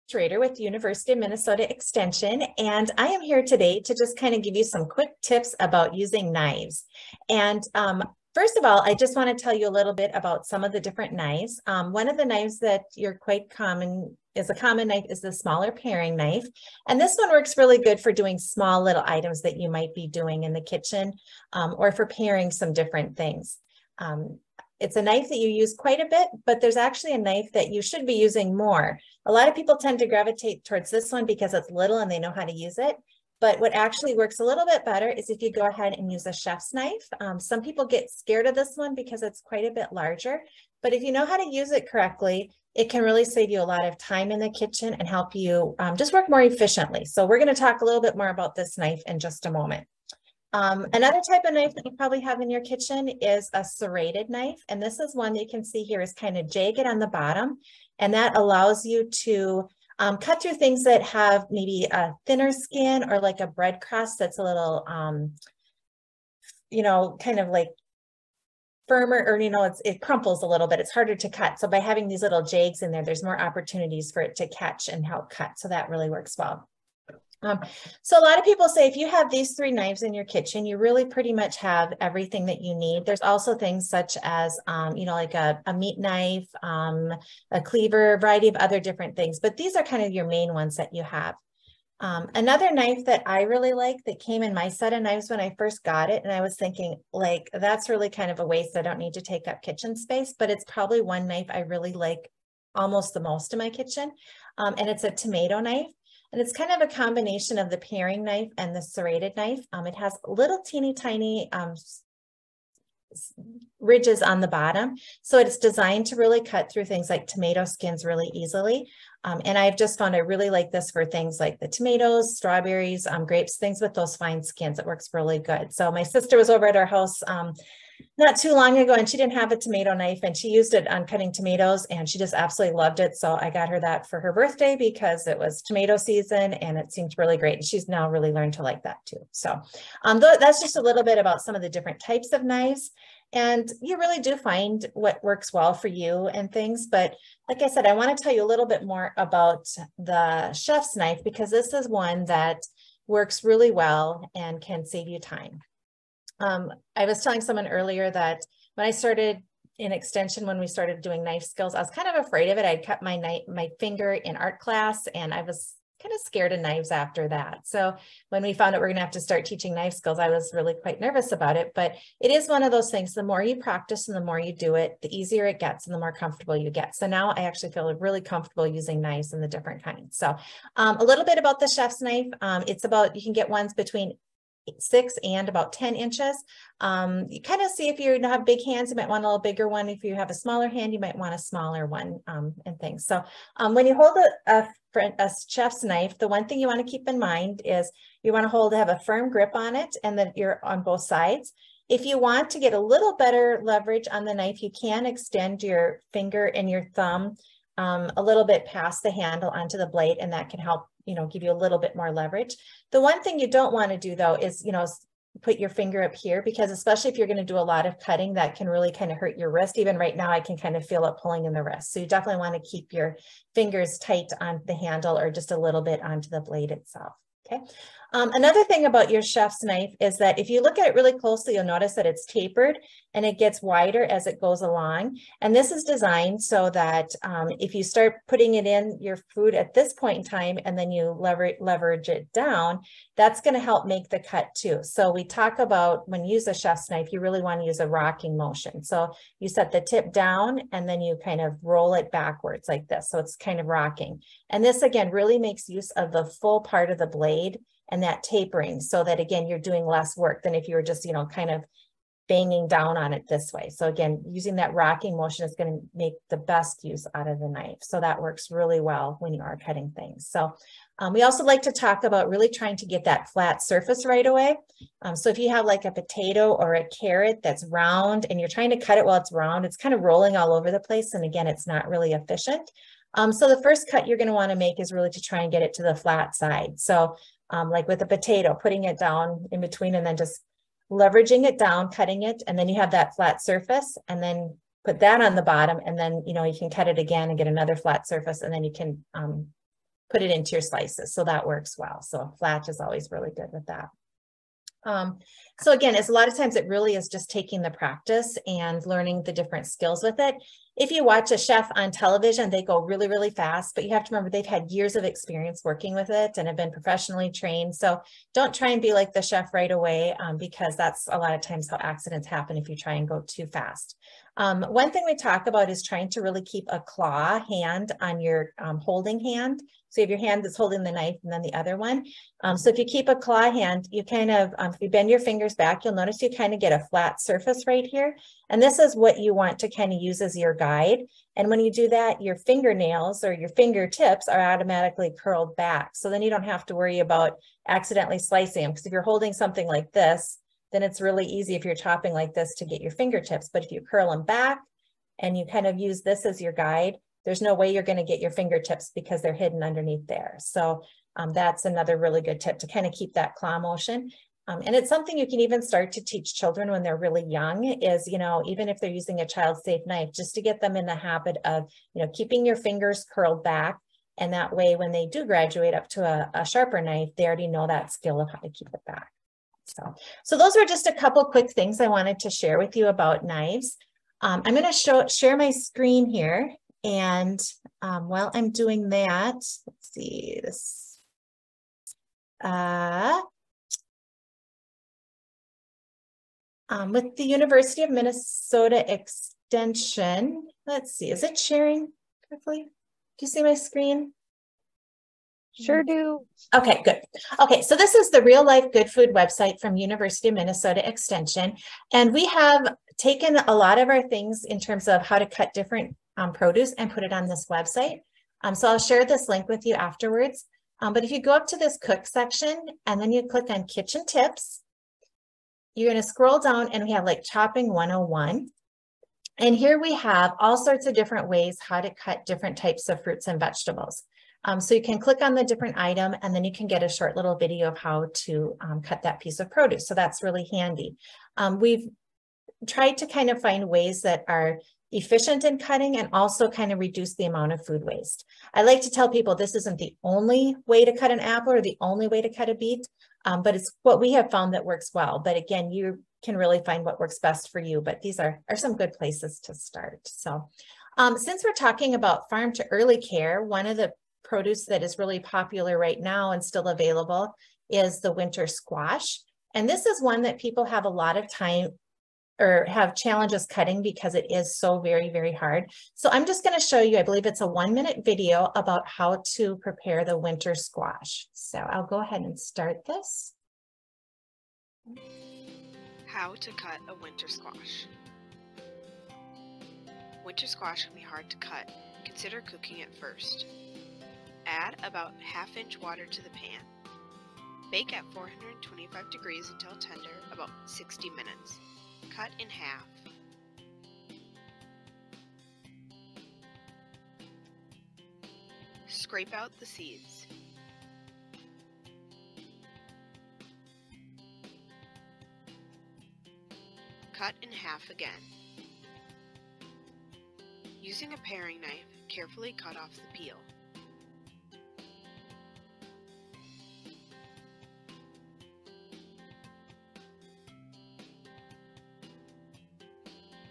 Schrader with University of Minnesota Extension, and I am here today to just kind of give you some quick tips about using knives. And first of all, I just want to tell you a little bit about some of the different knives. One of the knives that you're quite common is a common knife is the smaller paring knife. And this one works really good for doing small little items that you might be doing in the kitchen or for paring some different things. It's a knife that you use quite a bit, but there's actually a knife that you should be using more. A lot of people tend to gravitate towards this one because it's little and they know how to use it. But what actually works a little bit better is if you go ahead and use a chef's knife. Some people get scared of this one because it's quite a bit larger. But if you know how to use it correctly, it can really save you a lot of time in the kitchen and help you just work more efficiently. So we're going to talk a little bit more about this knife in just a moment. Another type of knife that you probably have in your kitchen is a serrated knife. And this is one that you can see here is kind of jagged on the bottom. And that allows you to cut through things that have maybe a thinner skin or like a bread crust that's a little, kind of like firmer, or, it crumples a little bit. It's harder to cut. So by having these little jags in there, there's more opportunities for it to catch and help cut. So that really works well. So a lot of people say if you have these three knives in your kitchen, you really pretty much have everything that you need. There's also things such as, like a meat knife, a cleaver, a variety of other different things, but these are kind of your main ones that you have. Another knife that I really like that came in my set of knives when I first got it, and I was thinking like, that's really kind of a waste. I don't need to take up kitchen space, but it's probably one knife I really like almost the most in my kitchen. And it's a tomato knife. And it's kind of a combination of the paring knife and the serrated knife. It has little teeny tiny ridges on the bottom. So it's designed to really cut through things like tomato skins really easily. And I've just found I really like this for things like the tomatoes, strawberries, grapes, things with those fine skins. It works really good. So my sister was over at our house not too long ago, and she didn't have a tomato knife, and she used it on cutting tomatoes, and she just absolutely loved it. So I got her that for her birthday because it was tomato season and it seemed really great. And she's now really learned to like that too. So that's just a little bit about some of the different types of knives. And you really do find what works well for you and things. But like I said, I want to tell you a little bit more about the chef's knife because this is one that works really well and can save you time. I was telling someone earlier that when I started in extension, when we started doing knife skills, I was kind of afraid of it. I'd cut my finger in art class, and I was kind of scared of knives after that. So when we found out we're going to have to start teaching knife skills, I was really quite nervous about it. But it is one of those things, the more you practice and the more you do it, the easier it gets and the more comfortable you get. So now I actually feel really comfortable using knives and the different kinds. So a little bit about the chef's knife. You can get ones between 6 and about 10 inches. You kind of see if you have big hands, you might want a little bigger one. If you have a smaller hand, you might want a smaller one and things. So when you hold a chef's knife, the one thing you want to keep in mind is you want to have a firm grip on it and that you're on both sides. If you want to get a little better leverage on the knife, you can extend your finger and your thumb a little bit past the handle onto the blade, and that can help give you a little bit more leverage. The one thing you don't want to do though is, put your finger up here, because especially if you're going to do a lot of cutting, that can really kind of hurt your wrist. Even right now, I can kind of feel it pulling in the wrist. So you definitely want to keep your fingers tight on the handle or just a little bit onto the blade itself. Okay. Another thing about your chef's knife is that if you look at it really closely, you'll notice that it's tapered and it gets wider as it goes along. And this is designed so that if you start putting it in your food at this point in time and then you leverage it down, that's going to help make the cut too. So we talk about when you use a chef's knife, you really want to use a rocking motion. So you set the tip down and then you kind of roll it backwards like this. So it's kind of rocking. And this again really makes use of the full part of the blade and that tapering, so that again, you're doing less work than if you were just, kind of banging down on it this way. So again, using that rocking motion is going to make the best use out of the knife. So that works really well when you are cutting things. So we also like to talk about really trying to get that flat surface right away. So if you have like a potato or a carrot that's round and you're trying to cut it while it's round, it's kind of rolling all over the place. And again, it's not really efficient. So the first cut you're going to want to make is really to try and get it to the flat side. So like with a potato, putting it down in between and then just leveraging it down, cutting it, and then you have that flat surface, and then put that on the bottom, and then you can cut it again and get another flat surface, and then you can put it into your slices. So that works well. So flat is always really good with that. So again, it's a lot of times it really is just taking the practice and learning the different skills with it. If you watch a chef on television, they go really, really fast, but you have to remember they've had years of experience working with it and have been professionally trained. So don't try and be like the chef right away, because that's a lot of times how accidents happen if you try and go too fast. One thing we talk about is trying to really keep a claw hand on your holding hand. So you have your hand that's holding the knife and then the other one. So if you keep a claw hand, you kind of, if you bend your fingers back, you'll notice you kind of get a flat surface right here. And this is what you want to kind of use as your guide. And when you do that, your fingernails or your fingertips are automatically curled back. So then you don't have to worry about accidentally slicing them. Because if you're holding something like this, then it's really easy if you're chopping like this to get your fingertips. But if you curl them back and you kind of use this as your guide, there's no way you're going to get your fingertips because they're hidden underneath there. So that's another really good tip to kind of keep that claw motion. And it's something you can even start to teach children when they're really young is, you know, even if they're using a child-safe knife, just to get them in the habit of, you know, keeping your fingers curled back. And that way, when they do graduate up to a sharper knife, they already know that skill of how to keep it back. So those were just a couple quick things I wanted to share with you about knives. I'm going to share my screen here. And while I'm doing that, let's see this. With the University of Minnesota Extension, let's see, is it sharing correctly? Do you see my screen? Sure do. Okay, good. Okay, so this is the Real Life Good Food website from University of Minnesota Extension. And we have taken a lot of our things in terms of how to cut different produce and put it on this website. So I'll share this link with you afterwards. But if you go up to this cook section and then you click on kitchen tips, you're going to scroll down and we have like chopping 101. And here we have all sorts of different ways how to cut different types of fruits and vegetables. So you can click on the different item and then you can get a short little video of how to cut that piece of produce. So that's really handy. We've tried to kind of find ways that are efficient in cutting and also kind of reduce the amount of food waste. I like to tell people this isn't the only way to cut an apple or the only way to cut a beet, but it's what we have found that works well. But again, you can really find what works best for you, but these are some good places to start. So since we're talking about farm to early care, one of the produce that is really popular right now and still available is the winter squash. And this is one that people have a lot of time or have challenges cutting because it is so very, very hard. So I'm just going to show you, I believe it's a 1-minute video about how to prepare the winter squash. So I'll go ahead and start this. How to cut a winter squash. Winter squash can be hard to cut. Consider cooking it first. Add about 1/2 inch water to the pan. Bake at 425 degrees until tender, about 60 minutes. Cut in half. Scrape out the seeds. Cut in half again. Using a paring knife, carefully cut off the peel.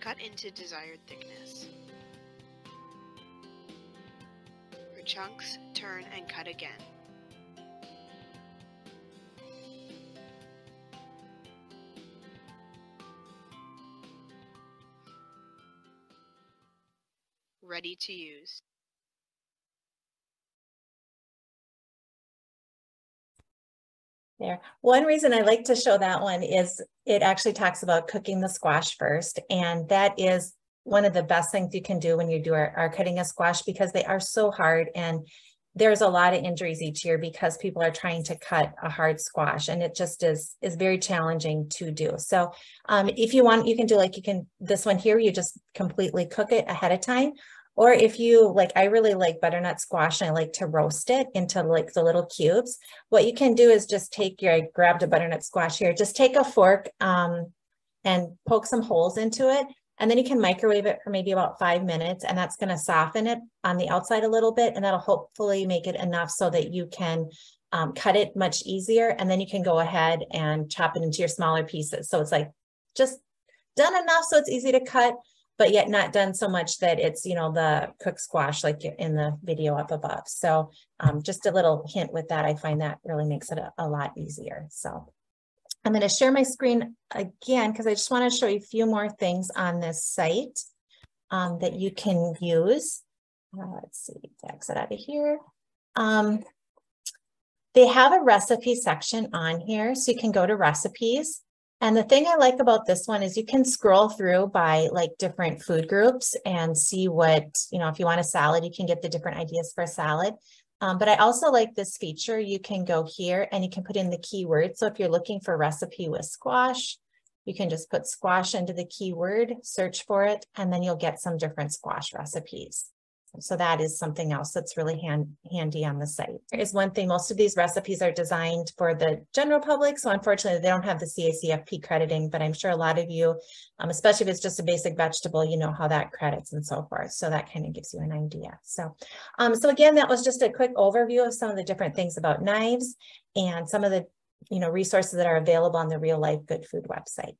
Cut into desired thickness. For chunks, turn and cut again. Ready to use. There. One reason I like to show that one is it actually talks about cooking the squash first. And that is one of the best things you can do when you are cutting a squash, because they are so hard and there's a lot of injuries each year because people are trying to cut a hard squash and it just is very challenging to do. So if you want, you can do this one here, you just completely cook it ahead of time. Or if you like, I really like butternut squash and I like to roast it into like the little cubes. What you can do is just I grabbed a butternut squash here, just take a fork and poke some holes into it And then you can microwave it for maybe about 5 minutes, and that's going to soften it on the outside a little bit, and that'll hopefully make it enough so that you can cut it much easier. And then you can go ahead and chop it into your smaller pieces. So it's like just done enough so it's easy to cut, but yet not done so much that it's, you know, the cooked squash like in the video up above. So just a little hint with that. I find that really makes it a lot easier. So I'm going to share my screen again because I just want to show you a few more things on this site that you can use. Let's see, exit out of here. They have a recipe section on here, so you can go to recipes. And the thing I like about this one is you can scroll through by like different food groups and see what, you know, if you want a salad, you can get the different ideas for a salad. But I also like this feature. You can go here and you can put in the keyword. So if you're looking for a recipe with squash, you can just put squash into the keyword, search for it, and then you'll get some different squash recipes. So that is something else that's really handy on the site. There is one thing, most of these recipes are designed for the general public. So unfortunately, they don't have the CACFP crediting, but I'm sure a lot of you, especially if it's just a basic vegetable, you know how that credits and so forth. So that kind of gives you an idea. So again, that was just a quick overview of some of the different things about knives and some of the, you know, resources that are available on the Real Life Good Food website.